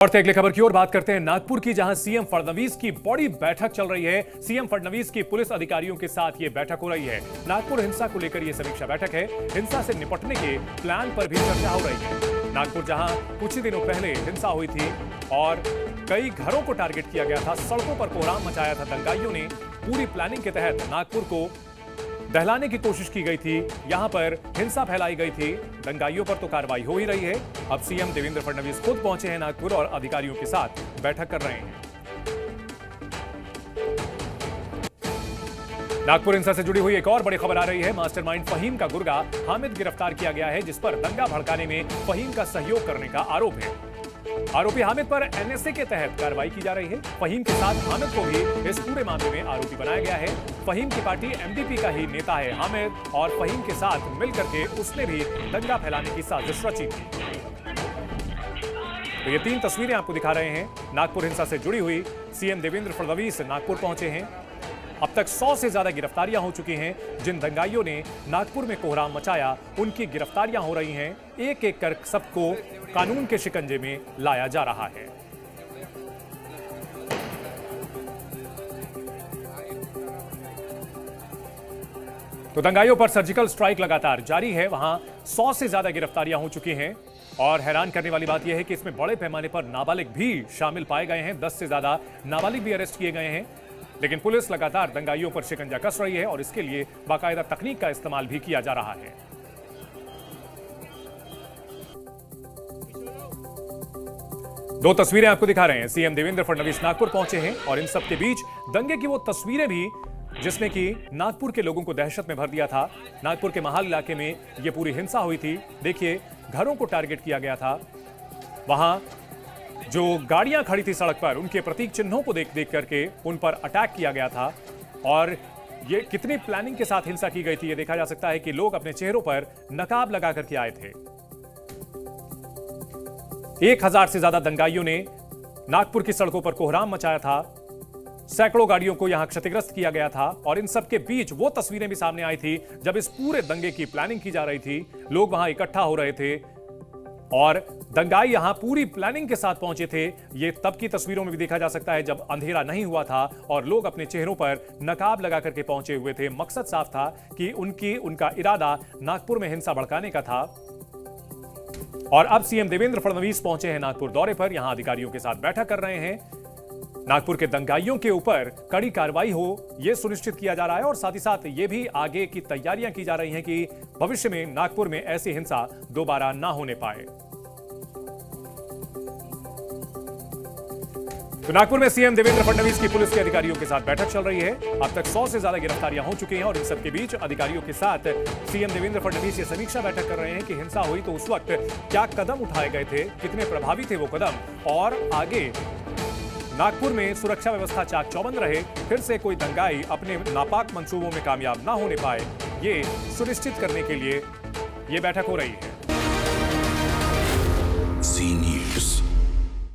और अगली खबर की ओर बात करते हैं नागपुर की, जहां सीएम फडणवीस की बड़ी बैठक चल रही है। सीएम फडणवीस की पुलिस अधिकारियों के साथ यह बैठक हो रही है। नागपुर हिंसा को लेकर यह समीक्षा बैठक है। हिंसा से निपटने के प्लान पर भी चर्चा हो रही है। नागपुर जहां कुछ ही दिनों पहले हिंसा हुई थी और कई घरों को टारगेट किया गया था, सड़कों पर कोहराम मचाया था दंगाइयों ने। पूरी प्लानिंग के तहत नागपुर को दहलाने की कोशिश की गई थी, यहां पर हिंसा फैलाई गई थी। दंगाइयों पर तो कार्रवाई हो ही रही है। अब सीएम देवेंद्र फडणवीस खुद पहुंचे हैं नागपुर और अधिकारियों के साथ बैठक कर रहे हैं। नागपुर हिंसा से जुड़ी हुई एक और बड़ी खबर आ रही है। मास्टरमाइंड फहीम का गुर्गा हामिद गिरफ्तार किया गया है, जिस पर दंगा भड़काने में फहीम का सहयोग करने का आरोप है। आरोपी हामिद पर एनएसए के तहत कार्रवाई की जा रही है। फहीम के साथ हामिद को भी इस पूरे मामले में आरोपी बनाया गया है। फहीम की पार्टी एमडीपी का ही नेता है हामिद, और फहीम के साथ मिलकर के उसने भी दंगा फैलाने की साजिश रची थी। तो ये 3 तस्वीरें आपको दिखा रहे हैं नागपुर हिंसा से जुड़ी हुई। सीएम देवेंद्र फडणवीस नागपुर पहुंचे हैं। अब तक 100 से ज्यादा गिरफ्तारियां हो चुकी हैं। जिन दंगाइयों ने नागपुर में कोहराम मचाया, उनकी गिरफ्तारियां हो रही हैं। एक एक कर सबको कानून के शिकंजे में लाया जा रहा है। तो दंगाइयों पर सर्जिकल स्ट्राइक लगातार जारी है। वहां 100 से ज्यादा गिरफ्तारियां हो चुकी हैं और हैरान करने वाली बात यह है कि इसमें बड़े पैमाने पर नाबालिग भी शामिल पाए गए हैं। 10 से ज्यादा नाबालिग भी अरेस्ट किए गए हैं। लेकिन पुलिस लगातार दंगाइयों पर शिकंजा कस रही है और इसके लिए बाकायदा तकनीक का इस्तेमाल भी किया जा रहा है। दो तस्वीरें आपको दिखा रहे हैं। सीएम देवेंद्र फडणवीस नागपुर पहुंचे हैं और इन सब के बीच दंगे की वो तस्वीरें भी जिसने कि नागपुर के लोगों को दहशत में भर दिया था। नागपुर के महाल इलाके में यह पूरी हिंसा हुई थी। देखिए, घरों को टारगेट किया गया था। वहां जो गाड़ियां खड़ी थी सड़क पर, उनके प्रतीक चिन्हों को देख करके उन पर अटैक किया गया था। और ये कितनी प्लानिंग के साथ हिंसा की गई थी, ये देखा जा सकता है कि लोग अपने चेहरों पर नकाब लगा करके आए थे। 1000 से ज्यादा दंगाइयों ने नागपुर की सड़कों पर कोहराम मचाया था। सैकड़ों गाड़ियों को यहां क्षतिग्रस्त किया गया था। और इन सब के बीच वो तस्वीरें भी सामने आई थी जब इस पूरे दंगे की प्लानिंग की जा रही थी। लोग वहां इकट्ठा हो रहे थे और दंगाई यहां पूरी प्लानिंग के साथ पहुंचे थे। ये तब की तस्वीरों में भी देखा जा सकता है जब अंधेरा नहीं हुआ था और लोग अपने चेहरों पर नकाब लगा करके पहुंचे हुए थे। मकसद साफ था कि उनका इरादा नागपुर में हिंसा भड़काने का था। और अब सीएम देवेंद्र फडणवीस पहुंचे हैं नागपुर दौरे पर। यहां अधिकारियों के साथ बैठक कर रहे हैं। नागपुर के दंगाइयों के ऊपर कड़ी कार्रवाई हो, यह सुनिश्चित किया जा रहा है और साथ ही साथ ये भी आगे की तैयारियां की जा रही हैं कि भविष्य में नागपुर में ऐसी हिंसा दोबारा ना होने पाए। तो नागपुर में सीएम देवेंद्र फडणवीस की पुलिस के अधिकारियों के साथ बैठक चल रही है। अब तक 100 से ज्यादा गिरफ्तारियां हो चुकी हैं और इन सबके बीच अधिकारियों के साथ सीएम देवेंद्र फडणवीस ये समीक्षा बैठक कर रहे हैं कि हिंसा हुई तो उस वक्त क्या कदम उठाए गए थे, कितने प्रभावी थे वो कदम, और आगे नागपुर में सुरक्षा व्यवस्था चाक चौबंद रहे, फिर से कोई दंगाई अपने नापाक मंसूबों में कामयाब ना होने पाए, ये सुनिश्चित करने के लिए ये बैठक हो रही है।